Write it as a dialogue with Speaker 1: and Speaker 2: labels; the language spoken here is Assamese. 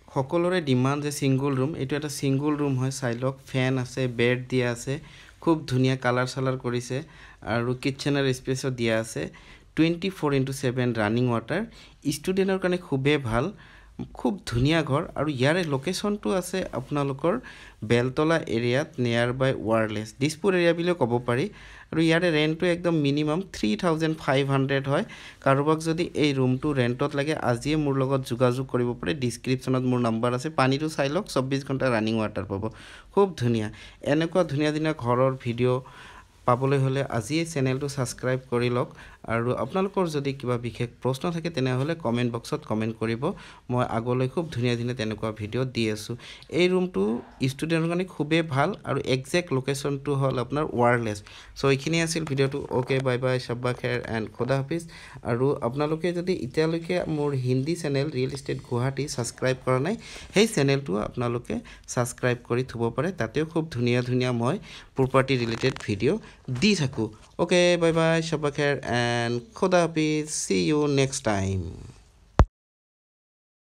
Speaker 1: সকলোৰে ডিমান্ড যে সিঙ্গল ৰুম এটো এটা সিঙ্গল ৰুম হয় চাইলক ফ্যান আছে বেড দিয়া আছে খুব ধুনিয়া কালাৰ সালাৰ কৰিছে আৰু কিচেনৰ স্পেচও দিয়া আছে 24x7 ৰানিং ওয়াটাৰ ষ্টুডেন্টৰ কাৰণে খুবে ভাল খুব ধুনিয়া ঘৰ আৰু ইয়াৰে লোকেশনটো আছে আপোনালোকৰ বেলতলা এৰিয়াত নিয়াৰ বাই ওয়াৰলেস দিসপুৰ এৰিয়া বিলে ক'ব পাৰি আৰু ইয়াৰে ৰেন্টটো একদম মিনিমাম 3500 হয় কাৰোবাক যদি এই ৰুমটো ৰেন্টত লাগে আজিয়ে মোৰ লগত যোগাযোগ কৰিব পাৰে ডেসক্ৰিপচনত মোৰ নাম্বাৰ আছে পানীটো চাই লওক 24 ঘণ্টা ৰানিং ওয়াটাৰ পাব খুব ধুনিয়া এনেকুৱা ধুনিয়া ধুনিয়া ঘৰৰ ভিডিও পাবলৈ হলে আজি এই চেনেলটো সাবস্ক্ৰাইব কৰি লওক আৰু আপোনালোকৰ যদি কিবা বিশেষ প্ৰশ্ন থাকে তেনে হলে কমেন্ট বক্সত কমেন্ট কৰিব মই আগলৈ খুব ধুনিয়া ধুনিয়া তেনেকুৱা ভিডিও দি আছো এই ৰুমটো ষ্টুডেন্টৰ কাৰণে খুবে ভাল আৰু এক্সাক্ট লোকেশনটো হল আপোনাৰ ওয়াৰলেস সো এইখিনি আছিল ভিডিওটো ওকে বাই বাই শাব্বা খেৰ এন্ড খোদা হাফিজ আৰু আপোনালোকে যদি ইতিয়ালৈকে মোৰ Hindi channel real estate Guwahati subscribe কৰা নাই সেই চেনেলটো আপোনালোকে সাবস্ক্ৰাইব কৰি থব পাৰে তাতেও খুব ধুনিয়া ধুনিয়া মই প্ৰপাৰ্টি ৰিলেটেড ভিডিও দি থাকো okay bye bye shabba khair and khuda hafiz see you next time